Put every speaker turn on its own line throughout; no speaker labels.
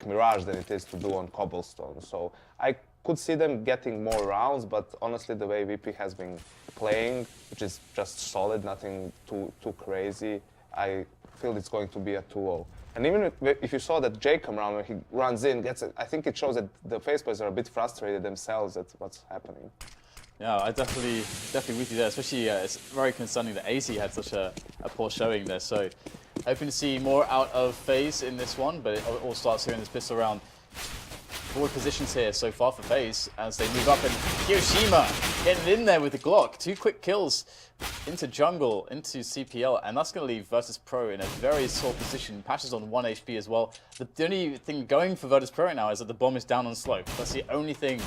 Mirage than it is to do on Cobblestone. So I could see them getting more rounds, but honestly, the way VP has been playing, which is just solid, nothing too crazy, I feel it's going to be a 2-0. And even if you saw that Jacob round where he runs in, gets it, I think it shows that the FaZe players are a bit frustrated themselves at what's happening.
Yeah, I definitely with you there. Especially, it's very concerning that AC had such a poor showing there. So, hoping to see more out of FaZe in this one, but it all starts here in this pistol round. Forward positions here so far for FaZe as they move up, and Kiyoshima getting in there with the Glock. 2 quick kills into jungle, into CPL, and that's going to leave VirtusPro in a very sore position. Patch is on 1 HP as well. The only thing going for VirtusPro right now is that the bomb is down on slope. That's the only thing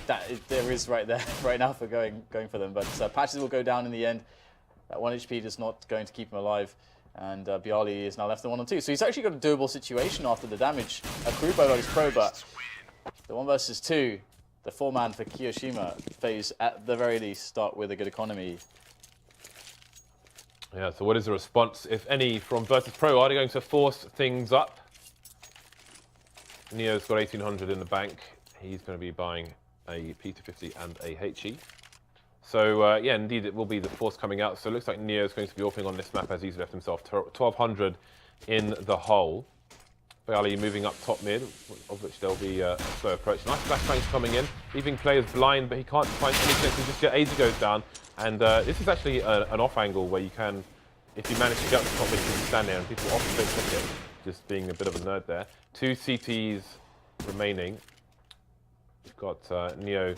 that there is right there, right now for going for them. But Patches will go down in the end. That 1 HP is not going to keep him alive. And Bialy is now left in 1-on-2. So he's actually got a doable situation after the damage accrued by VirtusPro, but the 1 versus 2, the 4-man for Kiyoshima, FaZe at the very least start with a good economy.
Yeah, so what is the response, if any, from VirtusPro? Are they going to force things up? Neo's got 1,800 in the bank. He's going to be buying a P250 and a HE. So, yeah, indeed, it will be the force coming out. So it looks like Neo's going to be offing on this map as he's left himself 1,200 in the hole. Bialy moving up top mid, of which there'll be a slow approach. Nice flashbangs coming in, leaving players blind, but he can't find any chance to just get AZ goes down. And this is actually an off angle where you can, if you manage to get up the top mid, you can stand there and people often don't click it. Just being a bit of a nerd there. 2 CTs remaining. We've got Neo,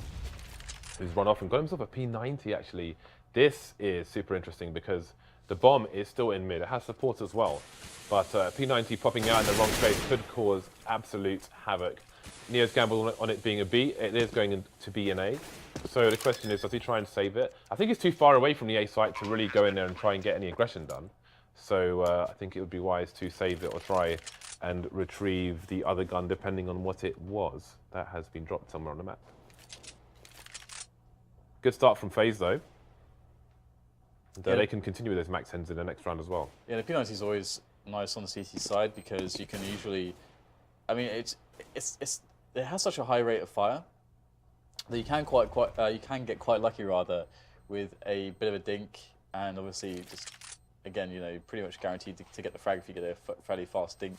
who's run off and got himself a P90 actually. This is super interesting because the bomb is still in mid. It has support as well. But P90 popping out in the wrong place could cause absolute havoc. Neo's gamble on it being a B. It is going to be an A. So the question is, does he try and save it? I think it's too far away from the A site to really go in there and try and get any aggression done. So I think it would be wise to save it or try and retrieve the other gun, depending on what it was. That has been dropped somewhere on the map. Good start from FaZe though. And, they can continue with those max 10s in the next round as well. Yeah,
the P90 is always nice on the CT side because you can usually, I mean, it has such a high rate of fire that you can get quite lucky rather with a bit of a dink, and obviously just again, you know, pretty much guaranteed to get the frag if you get a fairly fast dink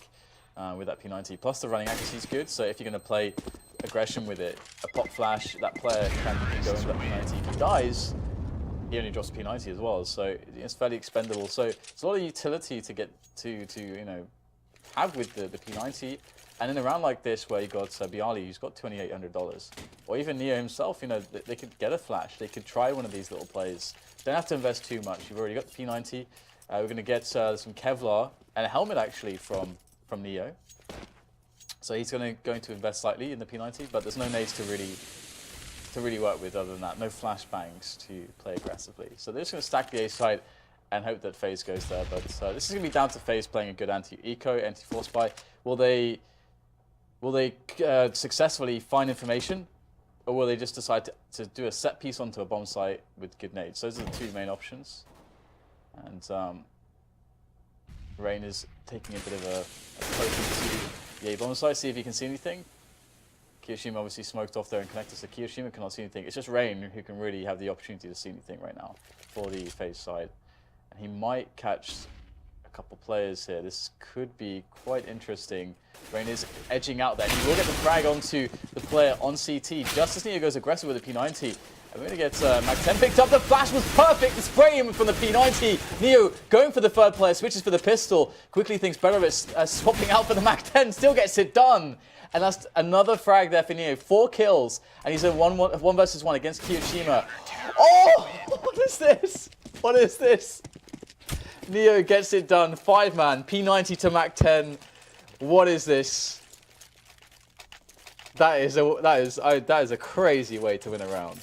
with that P90. Plus the running accuracy is good, so if you're going to play aggression with it, a pop flash, that player can go into that P90. If he dies, he only drops P90 as well, so it's fairly expendable. So it's a lot of utility to get to you know, have with the P90. And in a round like this where you got Bialy, who's got $2,800, or even Neo himself, you know, they could get a flash. They could try one of these little plays. Don't have to invest too much. You've already got the P90. We're going to get some Kevlar and a helmet actually from Neo. So he's going to invest slightly in the P90, but there's no nades to really work with other than that. No flashbangs to play aggressively. So they're just going to stack the A side and hope that FaZe goes there. But this is going to be down to FaZe playing a good anti-eco, anti-force buy. Will they successfully find information, or will they just decide to do a set piece onto a bomb site with good nades? Those are the 2 main options. And Rain is taking a bit of a approach to the A bomb site, see if he can see anything. Kiyoshima obviously smoked off there and connected, so Kiyoshima cannot see anything. It's just Rain who can really have the opportunity to see anything right now for the FaZe side. And he might catch a couple players here. This could be quite interesting. Rain is edging out there. He will get the frag onto the player on CT. Just as Neo goes aggressive with the P90. And we're going to get Mag 10 picked up. The flash was perfect. The spray him from the P90. Neo going for the third player, switches for the pistol. Quickly thinks better of it, swapping out for the Mag 10. Still gets it done. And that's another frag there for Neo. 4 kills. And he's a 1 versus 1 against Kiyoshima. Oh! What is this? What is this? Neo gets it done. 5-man. P90 to Mag 10. What is this? That is a crazy way to win a round.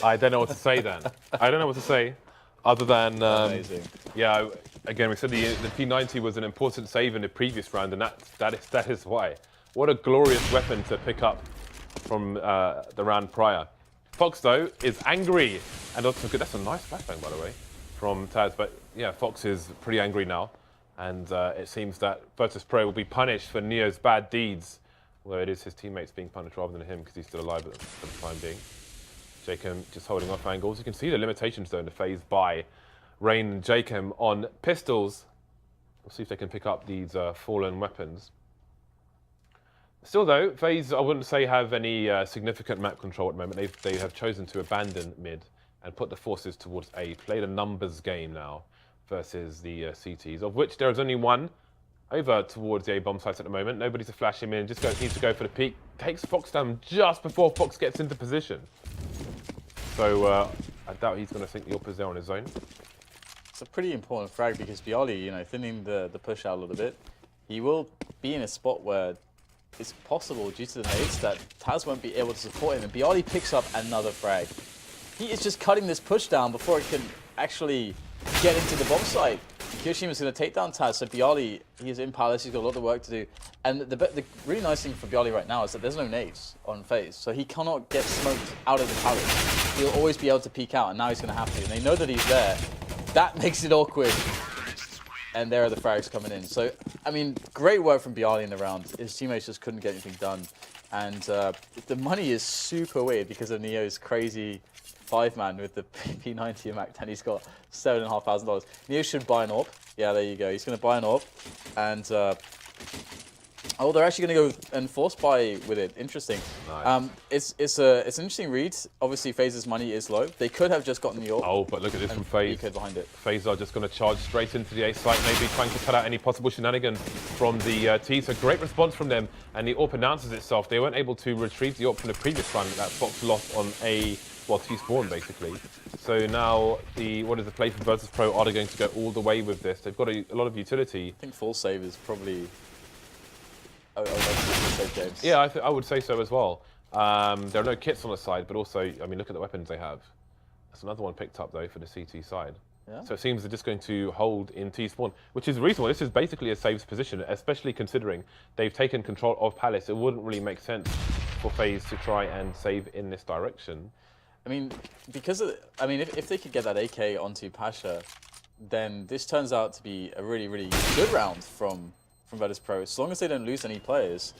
I don't know what to say then. I don't know what to say other than
amazing.
Yeah, again, we said the P90 was an important save in the previous round, and that is why. What a glorious weapon to pick up from the round prior. Fox though is angry, and also good. That's a nice flashbang by the way from Taz. But yeah, Fox is pretty angry now. And it seems that VirtusPro will be punished for Neo's bad deeds, although it is his teammates being punished rather than him because he's still alive for the time being. Jakem just holding off angles. You can see the limitations though in the FaZe by Rain and Jakem on pistols. We'll see if they can pick up these fallen weapons. Still though, FaZe I wouldn't say have any significant map control at the moment. They have chosen to abandon mid and put the forces towards A. Played a numbers game now versus the CTs, of which there is only one over towards the A bomb sites at the moment. Nobody to flash him in, needs to go for the peak. Takes Fox down just before Fox gets into position. So I doubt he's going to sink the uppers there on his own.
It's a pretty important frag because Bialy, you know, thinning the push out a little bit, he will be in a spot where it's possible, due to the nades, that Taz won't be able to support him, and Bialy picks up another frag. He is just cutting this push down before it can actually get into the bomb site. Kiroshima's going to take down Taz, so Bialy, he is in Palace, he's got a lot of work to do. And the really nice thing for Bialy right now is that there's no nades on FaZe, so he cannot get smoked out of the Palace. He'll always be able to peek out, and now he's going to have to. And they know that he's there. That makes it awkward. And there are the frags coming in. So, I mean, great work from Bialy in the round. His teammates just couldn't get anything done. And the money is super weird because of Neo's crazy 5-man with the P90 Mac 10. He's got $7,500. Neo should buy an AWP. Yeah, there you go. He's going to buy an AWP. And, oh, they're actually going to go and force buy with it. Interesting.
Nice.
It's an interesting read. Obviously, FaZe's money is low. They could have just gotten the AWP.
Oh, but look at this from FaZe.
Behind it.
FaZe are just going to charge straight into the A site, maybe trying to cut out any possible shenanigans from the T. So great response from them, and the AWP announces itself. They weren't able to retrieve the AWP from the previous run that Fox lost on A, well, T spawn basically. So now the play for VirtusPro? Are they going to go all the way with this? They've got a lot of utility.
I think full save is probably. James.
Yeah, I would say so as well. There are no kits on the side, but also, I mean, look at the weapons they have. That's another one picked up, though, for the CT side.
Yeah.
So it seems they're just going to hold in T-spawn, which is reasonable. This is basically a safe position, especially considering they've taken control of Palace. It wouldn't really make sense for FaZe to try and save in this direction.
I mean, because if they could get that AK onto Pasha, then this turns out to be a really, really good round from VirtusPro. As long as they don't lose any players,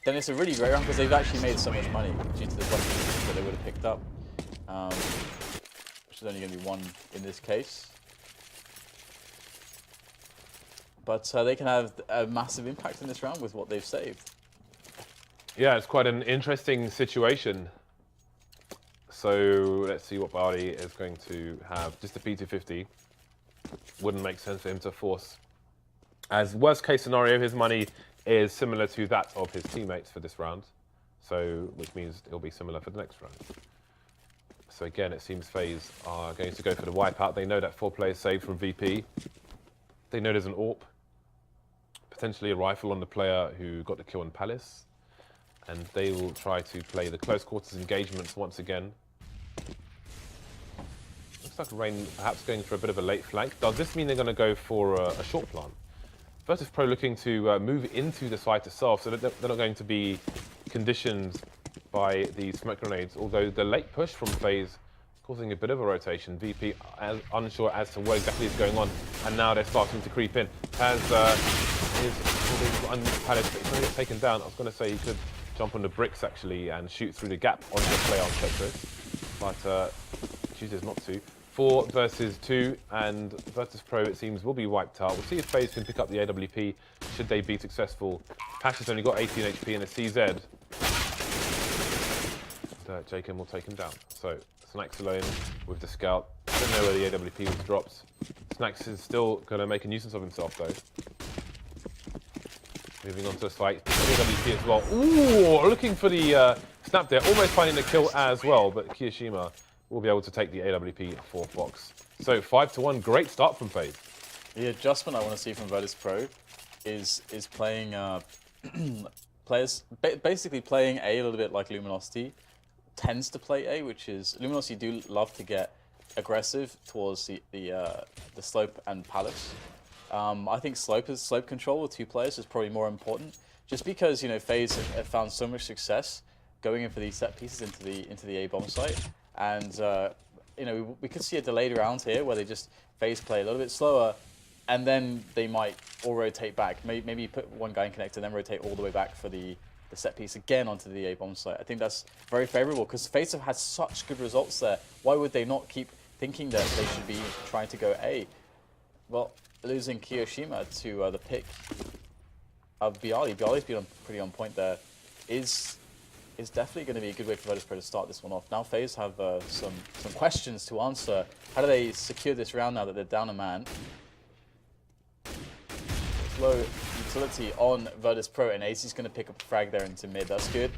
then it's a really great round because they've actually made so much money due to the bunch that they would have picked up. Which is only going to be one in this case. But they can have a massive impact in this round with what they've saved.
Yeah, it's quite an interesting situation. So let's see what Bialy is going to have. Just a P250. Wouldn't make sense for him to force. As worst case scenario, his money is similar to that of his teammates for this round. So, which means it'll be similar for the next round. So again, it seems FaZe are going to go for the wipeout. They know that 4 players saved from VP. They know there's an AWP. Potentially a rifle on the player who got the kill in Palace. And they will try to play the close quarters engagements once again. Looks like Rain perhaps going for a bit of a late flank. Does this mean they're going to go for a short plant? VirtusPro looking to move into the site itself, so they're not going to be conditioned by the smoke grenades, although the late push from FaZe causing a bit of a rotation. VP unsure as to what exactly is going on, and now they're starting to creep in. As Palace is taken down, I was going to say he could jump on the bricks actually and shoot through the gap on the play on Tetris, but chooses not to. 4 versus 2, and VirtusPro, it seems, will be wiped out. We'll see if FaZe can pick up the AWP should they be successful. Pasha's only got 18 HP and a CZ. And, Jakem will take him down. So, Snacks alone with the scout. I don't know where the AWP was dropped. Snacks is still going to make a nuisance of himself, though. Moving on to the site. AWP as well. Ooh, looking for the snap there. Almost finding the kill as well, but Kiyoshima will be able to take the AWP for Fox. So 5-1, great start from FaZe.
The adjustment I want to see from VirtusPro is playing basically playing A little bit like Luminosity tends to play A, which is Luminosity do love to get aggressive towards the slope and Palace. I think slope control with 2 players is probably more important, just because FaZe have found so much success going in for these set pieces into the A bomb site. And we could see a delayed round here where they just FaZe play a little bit slower, and then they might all rotate back. Maybe put one guy in connector, then rotate all the way back for the set piece again onto the A bomb site. I think that's very favorable because FaZe have had such good results there. Why would they not keep thinking that they should be trying to go A? Well, losing Kiyoshima to the pick of Bialy. Bialy's been pretty on point there. Is definitely going to be a good way for VirtusPro to start this one off. Now FaZe have some questions to answer. How do they secure this round now that they're down a man? Low utility on VirtusPro, and AC's going to pick up a frag there into mid. That's good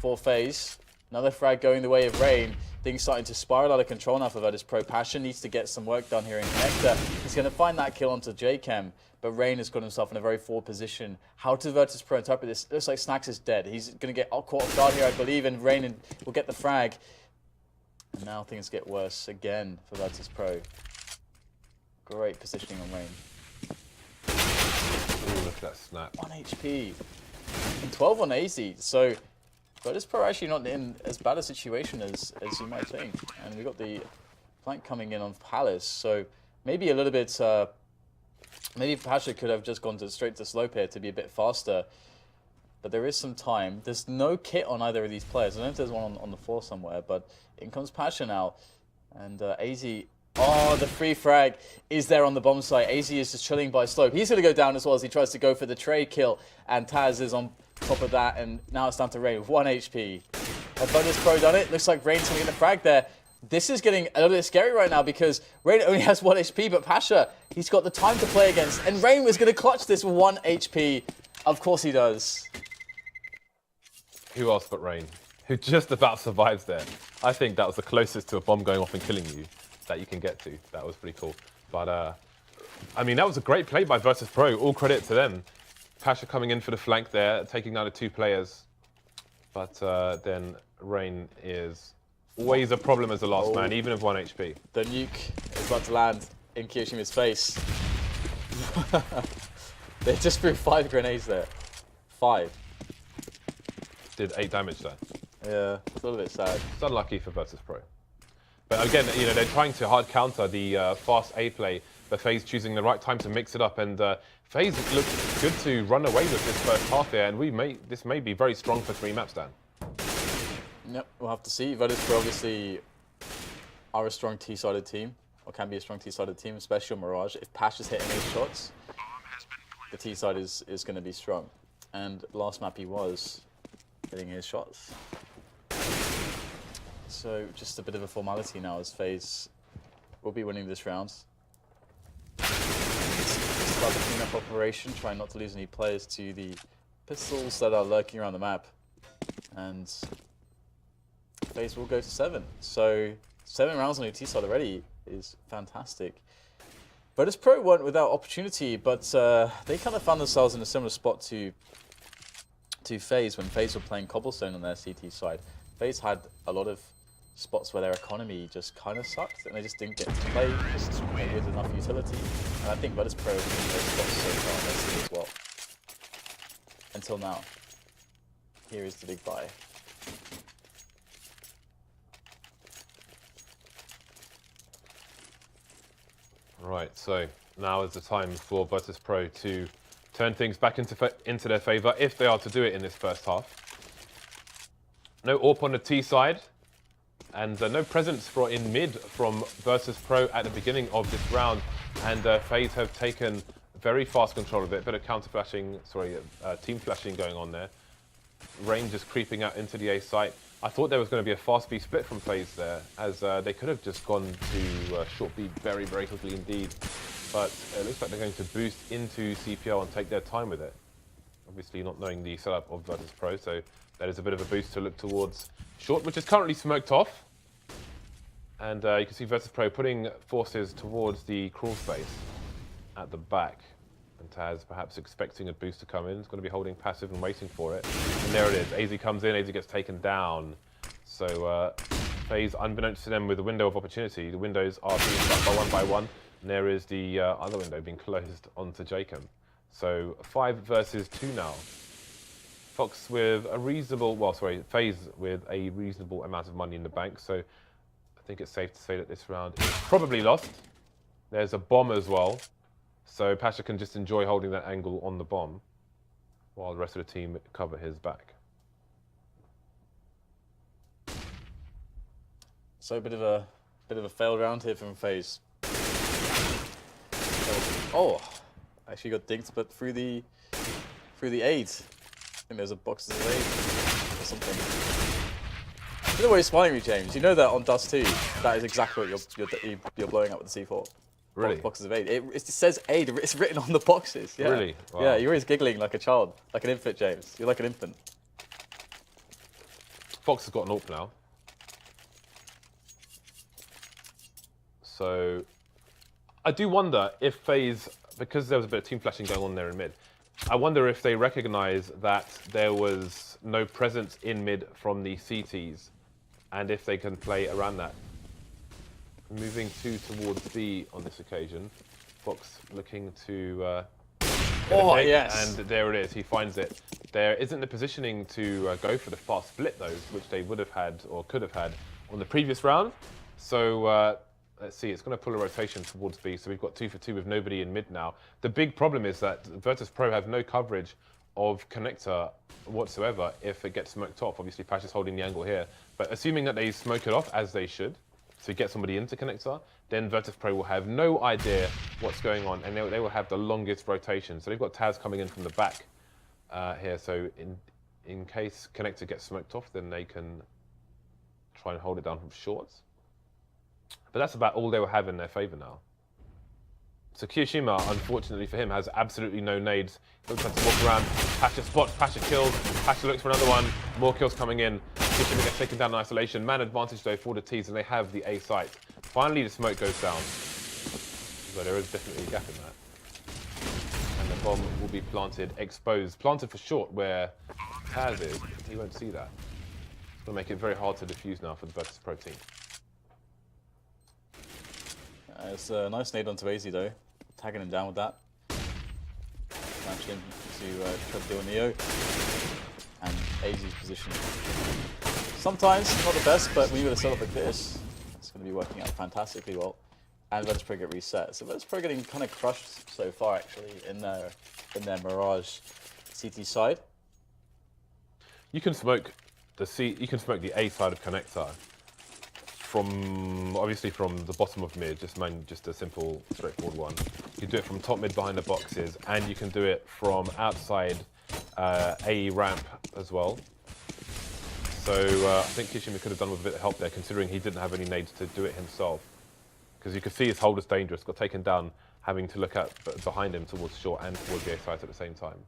for FaZe. Another frag going the way of Rain. Things starting to spiral out of control now for VirtusPro. Passion needs to get some work done here in connector. He's going to find that kill onto JChem, but Rain has got himself in a very forward position. How does VirtusPro interpret this? It looks like Snacks is dead. He's going to get caught off guard here, I believe, and Rain will get the frag. And now things get worse again for VirtusPro. Great positioning on Rain.
Ooh, look at that snap.
1 HP. And 12 on AZ. So VirtusPro actually not in as bad a situation as you might think. And we got the flank coming in on Palace. So maybe a little bit... maybe Pasha could have just gone straight to slope here to be a bit faster. But there is some time. There's no kit on either of these players. I don't know if there's one on the floor somewhere. But in comes Pasha now. And AZ... Oh, the free frag is there on the bomb site. AZ is just chilling by slope. He's going to go down as well as he tries to go for the trade kill. And Taz is on top of that. And now it's down to Rain with 1 HP. Has VirtusPro done it? Looks like Rain's going to get the frag there. This is getting a little bit scary right now because Rain only has 1 HP. But Pasha, he's got the time to play against. And Rain was going to clutch this with 1 HP. Of course he does.
Who else but Rain? Who just about survives there. I think that was the closest to a bomb going off and killing you that you can get to. That was pretty cool. But, I mean, that was a great play by VirtusPro. All credit to them. Pasha coming in for the flank there, taking down the 2 players. But then Rain is always a problem as the last man, even with 1 HP.
The nuke is about to land in Kiyoshima's face. They just threw 5 grenades there. 5.
Did 8 damage there.
Yeah, it's a little bit sad.
It's unlucky for VirtusPro. But again, you know, they're trying to hard counter the fast A play, but FaZe choosing the right time to mix it up. And FaZe looks good to run away with this first half here, and this may be very strong for 3 maps, Dan.
Yep, we'll have to see. VirtusPro obviously are a strong T-sided team, or can be a strong T-sided team, especially on Mirage. If Pash is hitting his shots, the T-side is going to be strong. And last map he was hitting his shots. So just a bit of a formality now as FaZe will be winning this round. Start the cleanup operation, trying not to lose any players to the pistols that are lurking around the map. And FaZe will go to 7. So 7 rounds on your T-side already is fantastic. VirtusPro weren't without opportunity, but they kind of found themselves in a similar spot to FaZe when FaZe were playing Cobblestone on their CT side. FaZe had a lot of spots where their economy just kind of sucked and they just didn't get to play just with enough utility. And I think VirtusPro have been in those spots so far on their scene as well. Until now. Here is the big buy.
Right, so now is the time for VirtusPro to turn things back into their favour, if they are to do it in this first half. No AWP on the T side, and no presence in mid from VirtusPro at the beginning of this round. And FaZe have taken very fast control of it. Bit of counter flashing, team flashing going on there. Rain just creeping out into the A site. I thought there was going to be a fast B split from FaZe there, as they could have just gone to short B very, very quickly indeed. But it looks like they're going to boost into CPL and take their time with it. Obviously not knowing the setup of VirtusPro, so that is a bit of a boost to look towards short, which is currently smoked off. And you can see VirtusPro putting forces towards the crawl space at the back. And Taz perhaps expecting a boost to come in. He's going to be holding passive and waiting for it. And there it is. AZ comes in, AZ gets taken down. So FaZe, unbeknownst to them with a window of opportunity, the windows are being shut by one. And there is the other window being closed onto Jacob. So 5 versus 2 now. Fox with a reasonable, FaZe with a reasonable amount of money in the bank. So I think it's safe to say that this round is probably lost. There's a bomb as well. So Pasha can just enjoy holding that angle on the bomb while the rest of the team cover his back.
So a bit of a failed round here from FaZe. Oh, actually got dinked, but through the aid. I think there's a box of aid or something. You know why you're smiling at me, James? You know that on Dust 2, that is exactly what you're blowing up with the C4.
Really?
Boxes of aid. It says aid. It's written on the boxes. Yeah.
Really? Wow.
Yeah, you're always giggling like a child, like an infant, James. You're like an infant.
Fox has got an AWP now. So I do wonder if FaZe, because there was a bit of team flashing going on there in mid, I wonder if they recognize that there was no presence in mid from the CTs and if they can play around that. Moving towards B on this occasion. Fox looking to
Oh,
take,
yes.
and there it is, he finds it. There isn't the positioning to go for the fast split though, which they would have had or could have had on the previous round. So let's see, it's going to pull a rotation towards B, so we've got 2 for 2 with nobody in mid now. The big problem is that VirtusPro have no coverage of connector whatsoever if it gets smoked off. Obviously Pasha's holding the angle here, but assuming that they smoke it off as they should, to get somebody into connector, then VirtusPro will have no idea what's going on, and they will have the longest rotation. So they've got Taz coming in from the back here, so in case connector gets smoked off, then they can try and hold it down from shorts. But that's about all they will have in their favor now. So Kiyoshima, unfortunately for him, has absolutely no nades. He looks like to walk around. Pasha spots, Pasha kills. Pasha looks for another one. More kills coming in. Kiyoshima gets taken down in isolation. Man advantage though for the T's, and they have the A site. Finally, the smoke goes down. But there is definitely a gap in that. And the bomb will be planted, exposed. Planted for short, where Taz is. He won't see that. It's going to make it very hard to defuse now for the VirtusPro team.
It's a nice nade onto AZ though, tagging him down with that. Launching him to try to deal with Neo. And AZ's position. Sometimes not the best, but when you with a setup like this, it's going to be working out fantastically well. And VirtusPro get reset. So VirtusPro getting kind of crushed so far actually in their Mirage CT side.
You can smoke the A side of connector from obviously from the bottom of mid, just a simple straightforward one. You can do it from top mid behind the boxes, and you can do it from outside A ramp as well. So I think Kishima could have done with a bit of help there, considering he didn't have any nades to do it himself. Because you could see his hold is dangerous, got taken down, having to look at behind him towards short and towards the A side at the same time.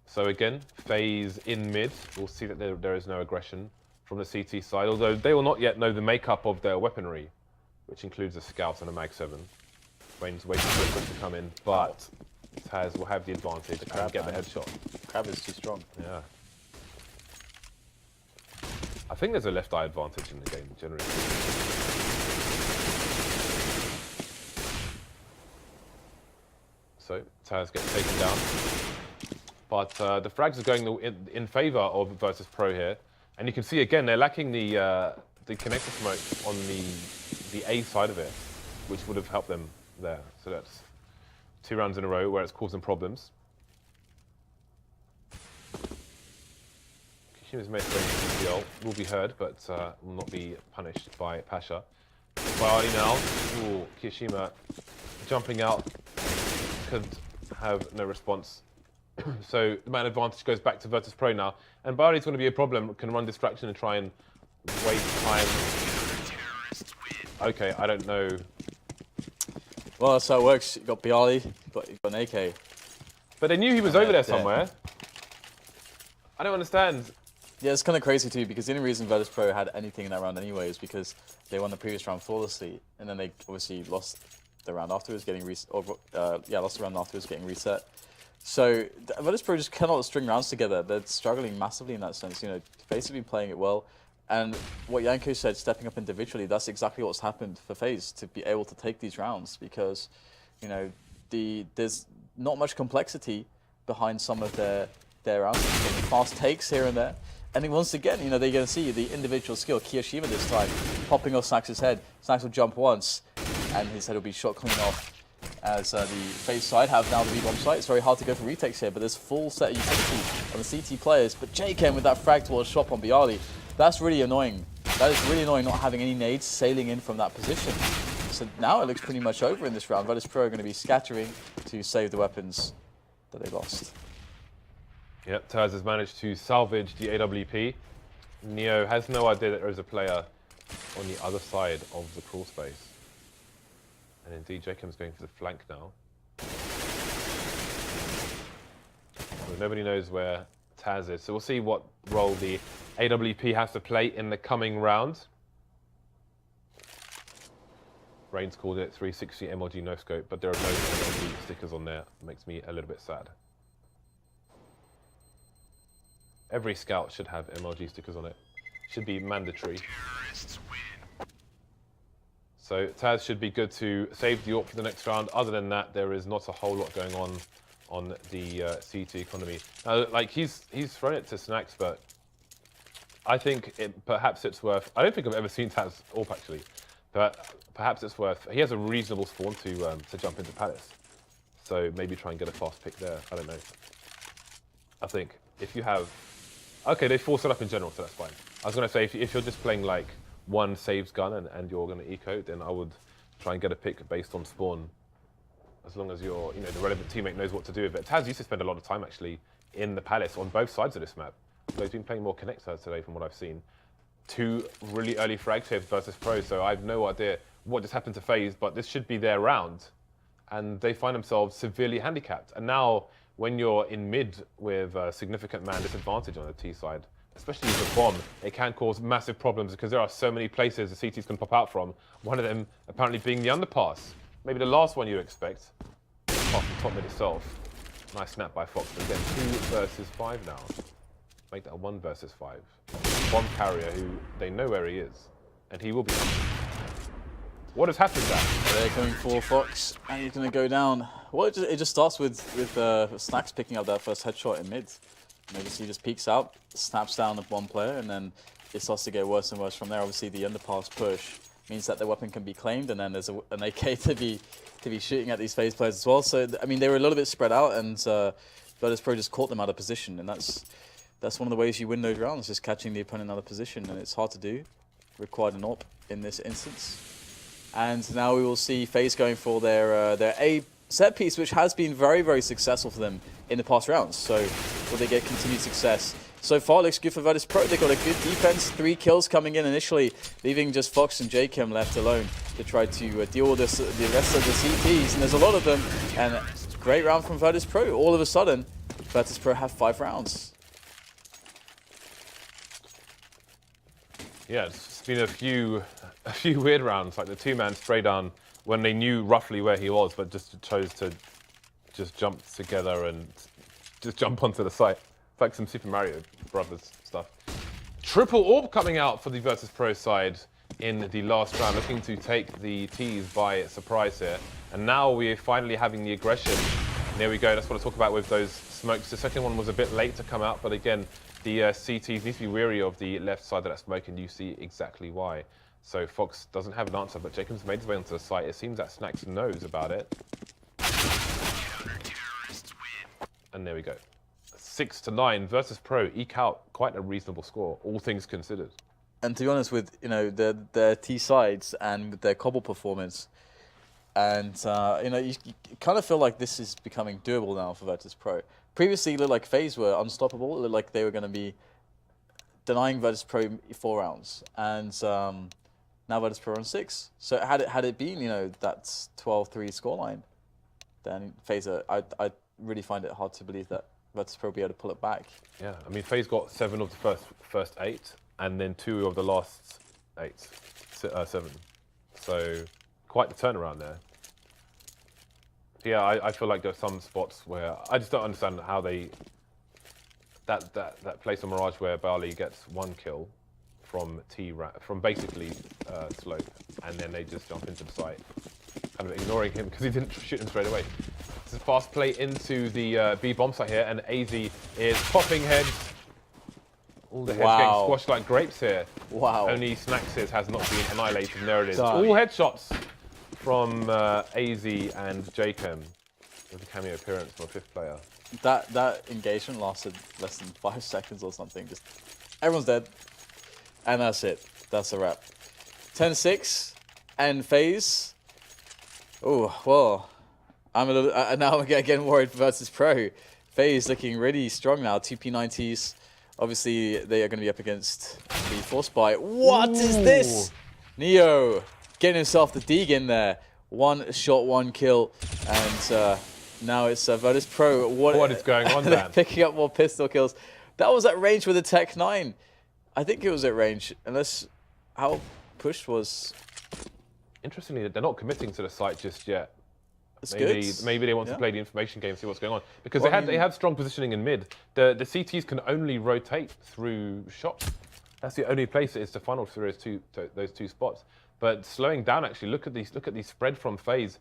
So again, FaZe in mid, we'll see that there is no aggression from the CT side, although they will not yet know the makeup of their weaponry, which includes a Scout and a Mag 7. Wayne's waiting for it to come in, but Taz will have the advantage and get the headshot.
Crab is too strong.
Yeah. I think there's a left eye advantage in the game, generally. So, Taz gets taken down. But the frags are going in favor of VirtusPro here. And you can see again, they're lacking the connector smoke on the A side of it, which would have helped them there. So that's 2 rounds in a row where it's causing problems. Kishima's mate CPL will be heard, but will not be punished by Pasha. Biardi now. Ooh, Kishima jumping out, could have no response. So the man advantage goes back to VirtusPro now, and Biardi's going to be a problem. Can run distraction and try and waste time. Okay, I don't know.
Well, that's how it works. You got Biardi, you got an AK.
But they knew he was over there somewhere. I don't understand.
Yeah, it's kind of crazy too, because the only reason VirtusPro had anything in that round anyway is because they won the previous round flawlessly, and then they obviously lost the round afterwards, getting lost the round afterwards, getting reset. So VirtusPro just cannot string rounds together. They're struggling massively in that sense. You know, FaZe have been playing it well, and what Yanko said, stepping up individually, that's exactly what's happened for FaZe to be able to take these rounds, because you know there's not much complexity behind some of their rounds. Fast takes here and there. And then once again, you know, they're going to see the individual skill. Kiyoshima this time, popping off Snax' head. Snax will jump once, and his head will be shot clean off. As the FaZe side have now the B-bomb site. It's very hard to go for retakes here, but there's full set of utility on the CT players. But JKM with that frag towards shot on Bialy, that's really annoying. That is really annoying not having any nades sailing in from that position. So now it looks pretty much over in this round. VirtusPro are going to be scattering to save the weapons that they lost.
Yep, Taz has managed to salvage the AWP. Neo has no idea that there is a player on the other side of the crawl space. And indeed, Jacob's going for the flank now. So nobody knows where Taz is. So we'll see what role the AWP has to play in the coming round. Rain's called it 360 MLG no scope, but there are no MLG stickers on there. It makes me a little bit sad. Every scout should have MLG stickers on it. Should be mandatory. So Taz should be good to save the AWP for the next round. Other than that, there is not a whole lot going on the CT economy. Like he's thrown it to Snacks, but I think perhaps it's worth. I don't think I've ever seen Taz AWP actually, but perhaps it's worth. He has a reasonable spawn to jump into Palace, so maybe try and get a fast pick there. I don't know. I think if you have, okay, they force it up in general, so that's fine. I was gonna say if you're just playing like one saves gun and you're going to eco, then I would try and get a pick based on spawn, as long as the relevant teammate knows what to do with it. Taz used to spend a lot of time actually in the Palace on both sides of this map. So he's been playing more connectors today from what I've seen. 2 really early frag saves versus Pro, so I have no idea what just happened to FaZe, but this should be their round. And they find themselves severely handicapped. And now when you're in mid with a significant man disadvantage on the T side, especially with the bomb, it can cause massive problems because there are so many places the CTs can pop out from. One of them apparently being the underpass. Maybe the last one you expect. Apart from top mid itself. Nice snap by Fox. But again, 2 versus 5 now. Make that a 1 versus 5. Bomb carrier who they know where he is. And he will be. What has happened there?
They're coming for Fox, and he's going to go down. Well, it just starts with Snacks picking up that first headshot in mid. And obviously he just peeks out, snaps down of one player, and then it starts to get worse and worse from there. Obviously the underpass push means that the weapon can be claimed, and then there's an AK to be shooting at these FaZe players as well. So I mean, they were a little bit spread out, and VirtusPro just caught them out of position, and that's one of the ways you win those rounds, just catching the opponent out of position, and it's hard to do. Required an AWP in this instance. And now we will see FaZe going for their A set piece, which has been very, very successful for them in the past rounds. So will they get continued success? So far looks good for VirtusPro. They got a good defense, 3 kills coming in initially, leaving just Fox and JKM left alone to try to deal with the rest of the CTs. And there's a lot of them, and great round from VirtusPro. All of a sudden, VirtusPro have 5 rounds.
Yeah, it's been a few weird rounds, like the 2-man spray down when they knew roughly where he was, but just chose to just jump together and just jump onto the site. It's like some Super Mario Brothers stuff. Triple AWP coming out for the VirtusPro side in the last round, looking to take the T's by surprise here. And now we're finally having the aggression. And there we go, that's what I talk about with those smokes. The second one was a bit late to come out, but again, the CTs need to be wary of the left side of that smoke, and you see exactly why. So Fox doesn't have an answer, but Jacob's made his way onto the site. It seems that Snacks knows about it. And there we go. 6-9 VirtusPro eke out quite a reasonable score, all things considered.
And to be honest, with their T sides and with their cobble performance, and you kind of feel like this is becoming doable now for VirtusPro. Previously, it looked like FaZe were unstoppable. It looked like they were going to be denying VirtusPro 4 rounds, and now VirtusPro on 6. So had it been that 12-3 scoreline, then FaZe, I really find it hard to believe that VirtusPro will be able to pull it back.
Yeah, I mean FaZe got 7 of the first 8, and then 2 of the last 7. So quite the turnaround there. Yeah, I feel like there are some spots where I just don't understand how they that place on Mirage where Bali gets 1 kill from basically slope, and then they just jump into the site, kind of ignoring him because he didn't shoot him straight away. It's a fast play into the B bomb site here, and AZ is popping heads. All the heads getting squashed like grapes here.
Wow.
Only Snacks has not been annihilated, and there it is.
Done.
All headshots from AZ and Jacom with a cameo appearance from a 5th player.
That engagement lasted less than 5 seconds or something. Just everyone's dead, and that's it. That's a wrap. 10-6, and FaZe. Oh well, I'm a little now I'm getting worried for VirtusPro. FaZe looking really strong now. 2 P90s. Obviously, they are going to be up against the Force Buy. What is this? Neo getting himself the Deeg in there. 1 shot, 1 kill, and now it's VirtusPro.
What is going on, man?
Picking up more pistol kills. That was at range with the Tech 9. I think it was at range, unless how pushed was.
Interestingly, they're not committing to the site just yet.
It's
Maybe they want to play the information game, see what's going on, because they have strong positioning in mid. The CTs can only rotate through shots. That's the only place it is to funnel through those two spots. But slowing down, actually, look at these spread from FaZe.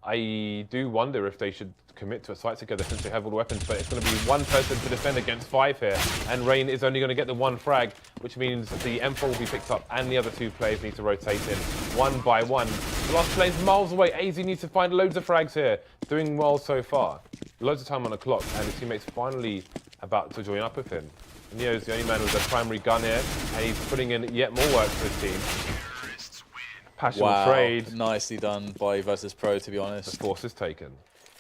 I do wonder if they should commit to a site together since they have all the weapons, but it's going to be 1 person to defend against 5 here, and Rain is only going to get the 1 frag, which means the M4 will be picked up, and the other 2 players need to rotate in 1 by 1. The last player's miles away. AZ needs to find loads of frags here. Doing well so far. Loads of time on the clock, and his teammates finally about to join up with him. Neo's the only man with a primary gun here, and he's putting in yet more work for his team. Passionate trade.
Nicely done by VirtusPro, to be honest.
The force is taken.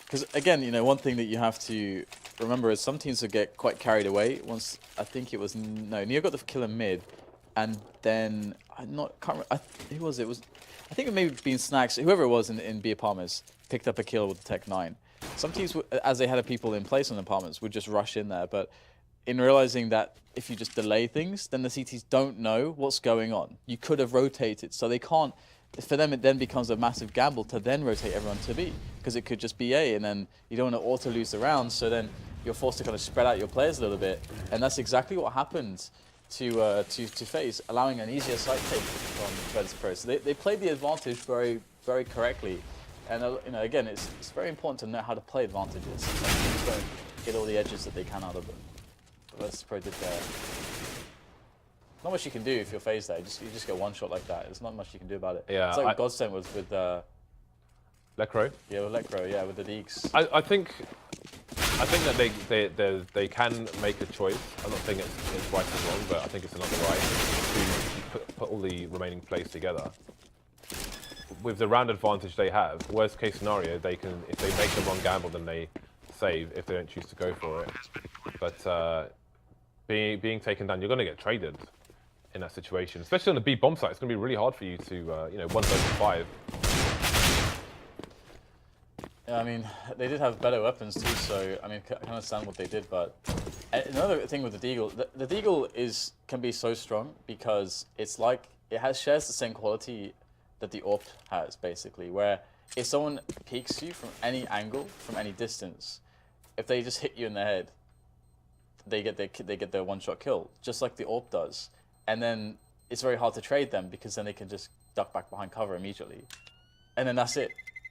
Because again, you know, one thing that you have to remember is some teams will get quite carried away. Once I think it was Neo got the kill in mid, and then who was it? It was I think it may have been Snacks. Whoever it was in B Apartments picked up a kill with the Tech 9. Some teams, as they had people in place on apartments, would just rush in there. But in realizing that if you just delay things, then the CTs don't know what's going on. You could have rotated, so they can't. For them, it then becomes a massive gamble to then rotate everyone to B, because it could just be A, and then you don't want to auto lose the round, so then you're forced to kind of spread out your players a little bit, and that's exactly what happened to FaZe, allowing an easier site take from VirtusPro. So they played the advantage very, very correctly, and you know, again, it's very important to know how to play advantages. Sometimes teams don't get all the edges that they can out of them. But VirtusPro did there. Not much you can do if you're FaZe there. You just get 1 shot like that. There's not much you can do about it.
Yeah,
it's like Godsend was with
Lecro.
Yeah, with Lecro. Yeah, with the Deeks.
I think that they can make a choice. I'm not saying it's right or wrong, but I think it's another right to put all the remaining plays together. With the round advantage they have, worst case scenario, they can, if they make the wrong gamble, then they save if they don't choose to go for it. But being taken down, you're going to get traded in that situation, especially on the B bomb site. It's going to be really hard for you to, 1 versus 5.
Yeah, I mean, they did have better weapons too, so I mean, I can understand what they did. But another thing with the Deagle, the Deagle can be so strong because it's like shares the same quality that the AWP has, basically. Where if someone peeks you from any angle, from any distance, if they just hit you in the head, they get their 1-shot kill, just like the AWP does. And then it's very hard to trade them because then they can just duck back behind cover immediately, and then that's it.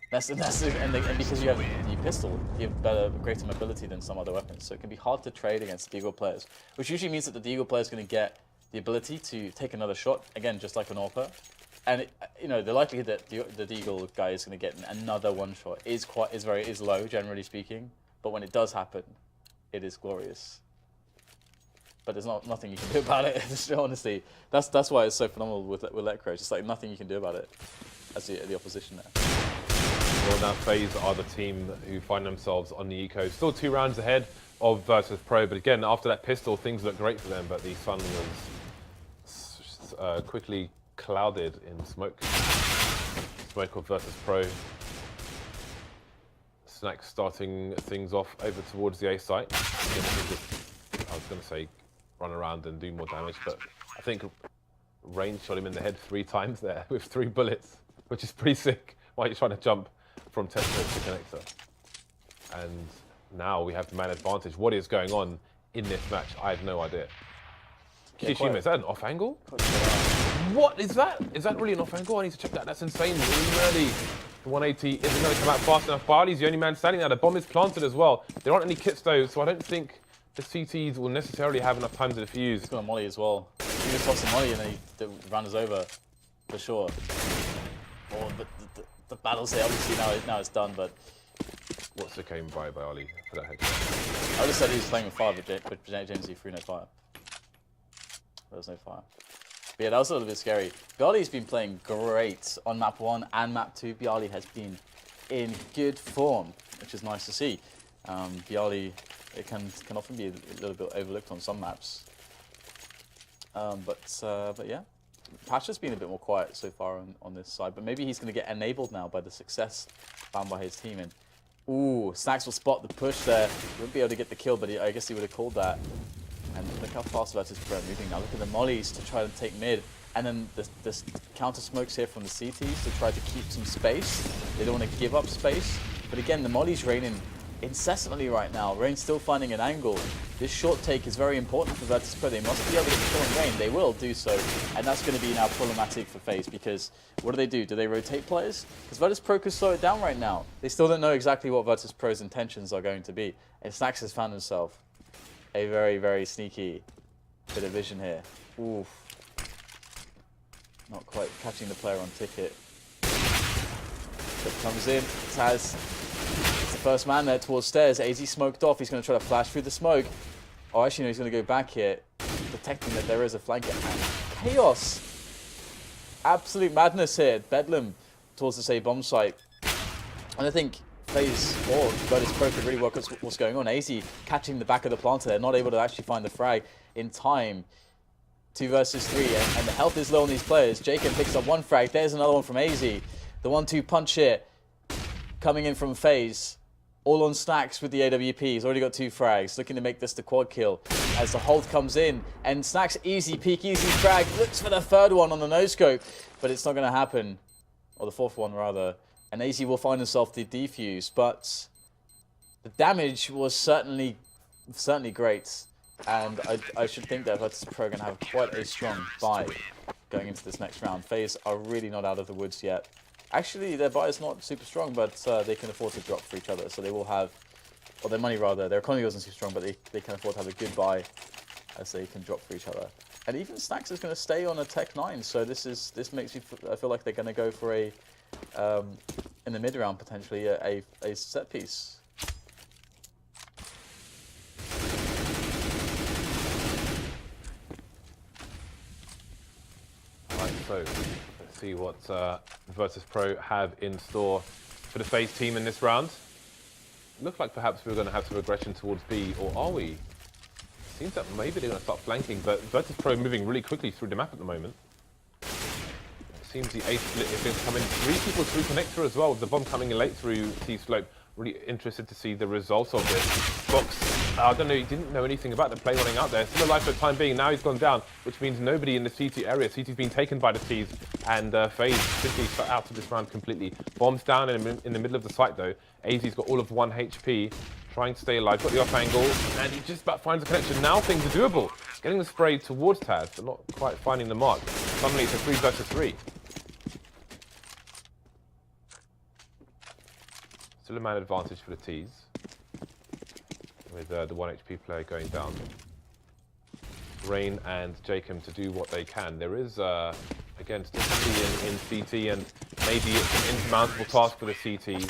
That's it. And because you have the pistol, you have greater mobility than some other weapons, so it can be hard to trade against the Deagle players, which usually means that the Deagle player is going to get the ability to take another shot, again, just like an AWPer. And the likelihood that the Deagle guy is going to get another 1-shot is low, generally speaking. But when it does happen, it is glorious. But there's nothing you can do about it. Honestly, that's why it's so phenomenal with Lecro. Just like nothing you can do about it as the opposition there.
Well, now FaZe are the team who find themselves on the eco. Still 2 rounds ahead of VirtusPro, but again, after that pistol, things look great for them, but the sun was quickly clouded in smoke. Smoke of VirtusPro. Snacks starting things off over towards the A site. I was going to say run around and do more damage, but I think Rain shot him in the head 3 times there with 3 bullets, which is pretty sick while you're trying to jump from Tetris to connector. And now we have the man advantage. What is going on in this match? I have no idea. Kishima, is that an off angle? What is that? Is that really an off angle? I need to check that. That's insane. Really. The 180 isn't going to come out fast enough. Barley's the only man standing there. The bomb is planted as well. There aren't any kits though, so I don't think the CTs will necessarily have enough time to defuse.
He's got a molly as well. You just toss a molly and then the round is over, for sure. Oh, but the battles here. Obviously now it's done, but
What's the game by Ali for that headshot?
I just said he was playing with fire, but James threw no fire. There was no fire. But yeah, that was a little bit scary. Bialy's been playing great on map 1 and map 2. Bialy has been in good form, which is nice to see. Bialy, it can often be a little bit overlooked on some maps. But yeah, Patch has been a bit more quiet so far on this side, but maybe he's going to get enabled now by the success found by his team. And ooh, Snacks will spot the push there. He wouldn't be able to get the kill, but I guess he would have called that. And look how fast VirtusPro are moving now. Look at the mollies to try to take mid. And then the counter smokes here from the CTs to try to keep some space. They don't want to give up space. But again, the molly's raining incessantly right now. Rain's still finding an angle. This short take is very important for VirtusPro. They must be able to get the kill on Rain. They will do so. And that's going to be now problematic for FaZe because what do? Do they rotate players? Because VirtusPro could slow it down right now. They still don't know exactly what VirtusPro's intentions are going to be. And Snacks has found himself a very, very sneaky bit of vision here. Oof. Not quite catching the player on ticket. But comes in. Taz. It's the first man there towards stairs. AZ smoked off. He's going to try to flash through the smoke. Oh, actually, no, he's going to go back here, detecting that there is a flanker. And chaos. Absolute madness here. Bedlam towards the say bomb site. And I think FaZe or VirtusPro could really work out what's going on. AZ catching the back of the planter there, not able to actually find the frag in time. 2 versus 3, and the health is low on these players. Jacob picks up one frag. There's another one from AZ. The 1-2 punch here coming in from FaZe. All on Snacks with the AWP. He's already got 2 frags. Looking to make this the quad kill as the hold comes in. And Snacks easy peek, easy frag. Looks for the 3rd one on the no-scope, but it's not going to happen. Or the 4th one, rather. And AZ will find himself the defuse, but the damage was certainly great. And I should think that VirtusPro are going to have quite a strong buy going into this next round. FaZe are really not out of the woods yet. Actually, their buy is not super strong, but they can afford to drop for each other. So they will have, or their money rather, their economy wasn't too strong, but they can afford to have a good buy as they can drop for each other. And even Snacks is going to stay on a Tech 9, so this makes me feel like they're going to go for a, in the mid round potentially, a set piece.
So let's see what VirtusPro have in store for the FaZe team in this round. Looked like perhaps we were going to have some aggression towards B, or are we? Seems that maybe they're going to start flanking, but VirtusPro moving really quickly through the map at the moment. It seems the A split is going to come in. 3 people through connector as well, with the bomb coming in late through T-slope. Really interested to see the results of this. Fox, I don't know, he didn't know anything about the play running out there. Still alive for the time being. Now he's gone down, which means nobody in the CT area. CT's been taken by the T's, and FaZe simply out of this round completely. Bombs down in the middle of the site though. AZ's got all of 1 HP, trying to stay alive. Got the off angle, and he just about finds a connection. Now things are doable. Getting the spray towards Taz, but not quite finding the mark. Suddenly it's a 3 versus 3. Still a man advantage for the T's, with the 1 HP player going down. Rain and Jacob to do what they can. There is, again, statistically in CT, and maybe it's an insurmountable task for the CTs.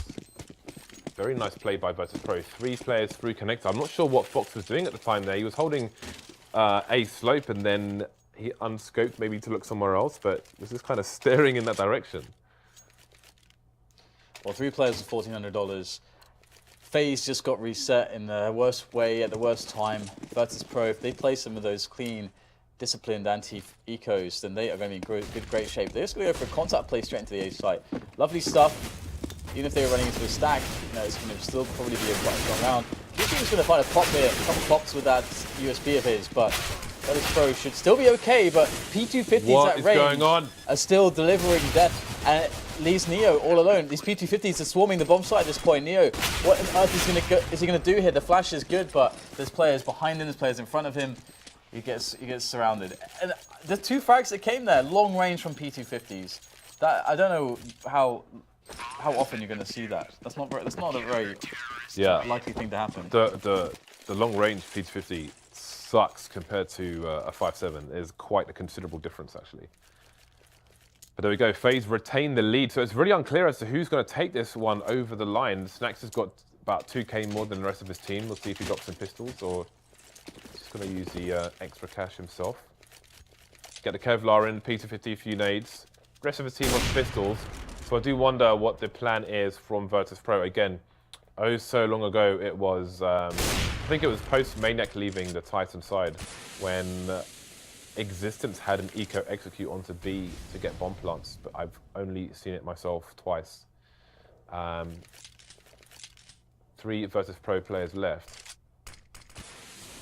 Very nice play by VirtusPro. 3 players through connector. I'm not sure what Fox was doing at the time there. He was holding A slope, and then he unscoped maybe to look somewhere else, but was just kind of staring in that direction.
Well, 3 players for $1,400. FaZe just got reset in the worst way at the worst time. VirtusPro, if they play some of those clean, disciplined anti-ecos, then they are going to be in great shape. They're just going to go for a contact play straight into the A site. Lovely stuff. Even if they were running into a stack, you know, it's going to still probably be a quite strong round. This team's going to find a pop here, a couple pops with that USB of his, but VirtusPro should still be okay, but P250s at range are still delivering death, and it leaves Neo all alone. These P250s are swarming the bomb site at this point. Neo, what on earth is he going to do here? The flash is good, but there's players behind him, there's players in front of him. He gets surrounded. And the 2 frags that came there, long range from P250s. That I don't know how often you're going to see that. That's not a very likely thing to happen.
The long range P250 sucks compared to a 5.7. Is quite a considerable difference actually. But there we go, FaZe retain the lead, so it's really unclear as to who's going to take this one over the line. Snacks has got about 2k more than the rest of his team. We'll see if he drops some pistols or just going to use the extra cash himself. Get the Kevlar in, P250, a few nades. The rest of his team wants pistols, so I do wonder what the plan is from VirtusPro. Again, oh so long ago it was, I think it was post-Maniac leaving the Titan side when Existence had an eco execute onto B to get bomb plants, but I've only seen it myself twice. 3 VirtusPro players left.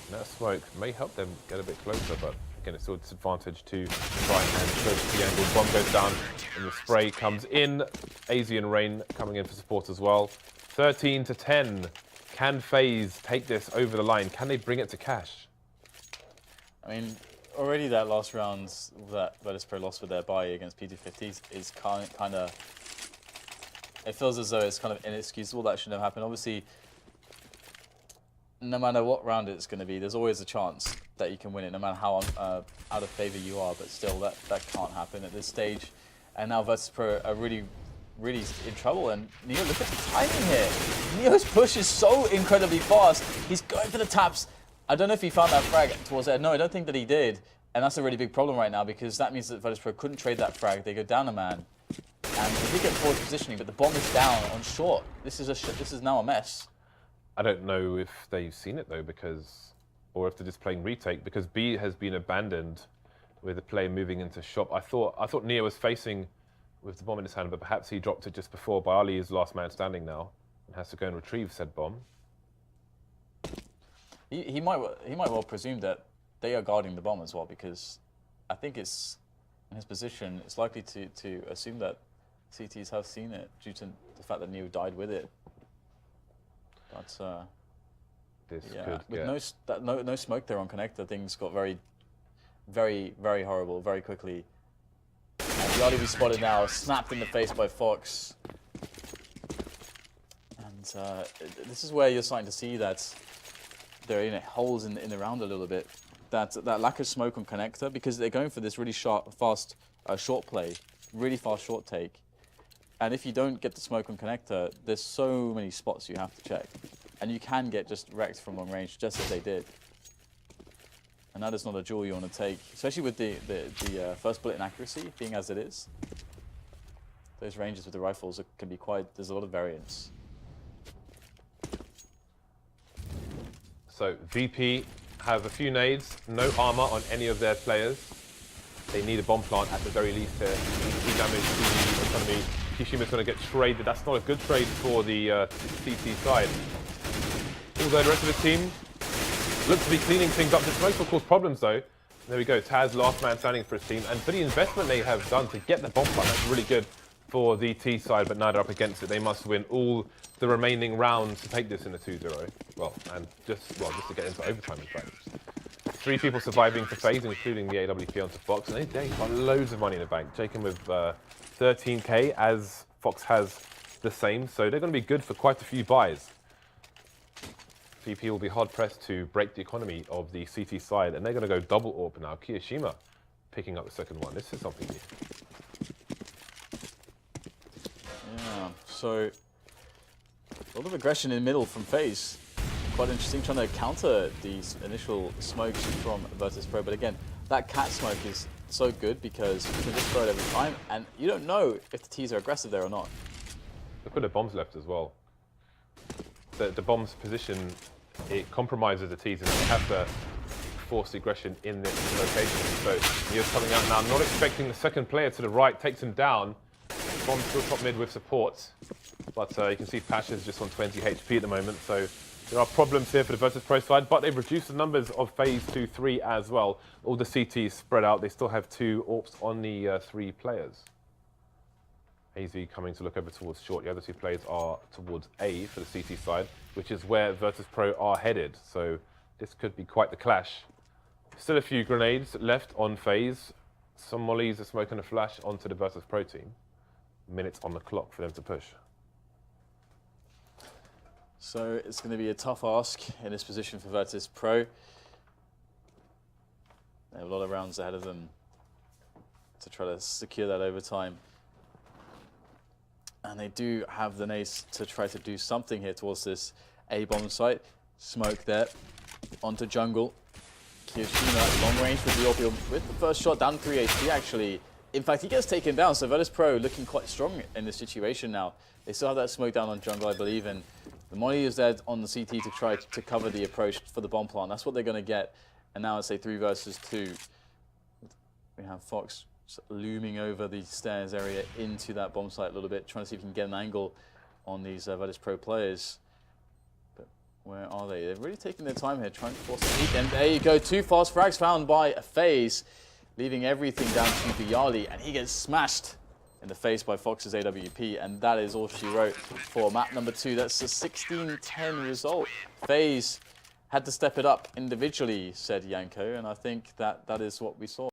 And that smoke may help them get a bit closer, but again, it's still a disadvantage to try and push the angle. Bomb goes down and the spray comes in. AZ and Rain coming in for support as well. 13 to 10. Can FaZe take this over the line? Can they bring it to cash?
I mean, already that last round that VirtusPro lost with their bye against P250s is kind of, it feels as though it's kind of inexcusable. That shouldn't have happened. Obviously, no matter what round it's going to be, there's always a chance that you can win it, no matter how out of favor you are, but still that can't happen at this stage. And now VirtusPro are really in trouble, and Neo, look at the timing here. Neo's push is so incredibly fast. He's going for the taps. I don't know if he found that frag towards there. No, I don't think that he did. And that's a really big problem right now, because that means that VirtusPro couldn't trade that frag. They go down a man. And they did get forward positioning, but the bomb is down on short. This is now a mess.
I don't know if they've seen it though, or if they're just playing retake, because B has been abandoned with the play moving into shop. I thought Neo was facing with the bomb in his hand, but perhaps he dropped it just before. Bali is last man standing now and has to go and retrieve said bomb.
He might well presume that they are guarding the bomb as well, because I think it's in his position. It's likely to assume that CTs have seen it due to the fact that Neo died with it. But
This
yeah,
could
with
get...
no smoke there on connector, things got very horrible very quickly. And the RDV spotted now, snapped in the face by Fox. And this is where you're starting to see that there are holes in the round a little bit. That lack of smoke on connector, because they're going for this really fast short play, really fast short take. And if you don't get the smoke on connector, there's so many spots you have to check. And you can get just wrecked from long range, just as they did. And that is not a jewel you want to take, especially with the first bullet inaccuracy being as it is. Those ranges with the rifles can be there's a lot of variance.
So VP have a few nades, no armor on any of their players. They need a bomb plant at the very least to do damage to the economy. Kishima's going to get traded. That's not a good trade for the CT side. Although the rest of the team looks to be cleaning things up. The smoke will cause problems though. There we go, Taz, last man standing for his team. And for the investment they have done to get the bomb plant, that's really good for the T side, but now they're up against it. They must win all the remaining rounds to take this in a 2-0. Well, just to get into overtime in fact. 3 people surviving for FaZe, including the AWP onto Fox, and they've got loads of money in the bank. Jacob with 13k, as Fox has the same, so they're going to be good for quite a few buys. VP will be hard-pressed to break the economy of the CT side, and they're going to go double AWP now. Kiyashima picking up the second one. This is something new.
Yeah, so a lot of aggression in the middle from FaZe. Quite interesting, trying to counter these initial smokes from VirtusPro. But again, that cat smoke is so good because you can just throw it every time, and you don't know if the T's are aggressive there or not.
Look at the bombs left as well. The bomb's position, it compromises the T's, and they have to force aggression in this location. So Neo's coming out now, not expecting the second player to the right, takes him down. Bomb still top mid with support, but you can see Pasha's just on 20 HP at the moment, so there are problems here for the VirtusPro side, but they've reduced the numbers of FaZe to 3 as well. All the CTs spread out. They still have 2 AWPs on the 3 players. AZ coming to look over towards short. The other 2 players are towards A for the CT side, which is where VirtusPro are headed. So this could be quite the clash. Still a few grenades left on FaZe. Some mollies, a smoke and a flash onto the VirtusPro team. Minutes on the clock for them to push.
So it's going to be a tough ask in this position for VirtusPro. They have a lot of rounds ahead of them to try to secure that overtime. And they do have the nades to try to do something here towards this A-bomb site. Smoke there, onto jungle. Kiyoshima, long range with the Orbital with the first shot, down 3 HP actually. In fact, he gets taken down, so VirtusPro looking quite strong in this situation now. They still have that smoke down on jungle, I believe, and the Molly is there on the CT to try to cover the approach for the bomb plant. That's what they're going to get. And now it's a 3 versus 2. We have Fox looming over the stairs area into that bomb site a little bit, trying to see if he can get an angle on these VirtusPro players. But where are they? They're really taking their time here, trying to force a peek. And there you go, 2 fast frags found by FaZe, leaving everything down to Bialy, and he gets smashed in the face by Fox's AWP, and that is all she wrote for map number 2. That's a 16-10 result. FaZe had to step it up individually, said Yanko, and I think that is what we saw.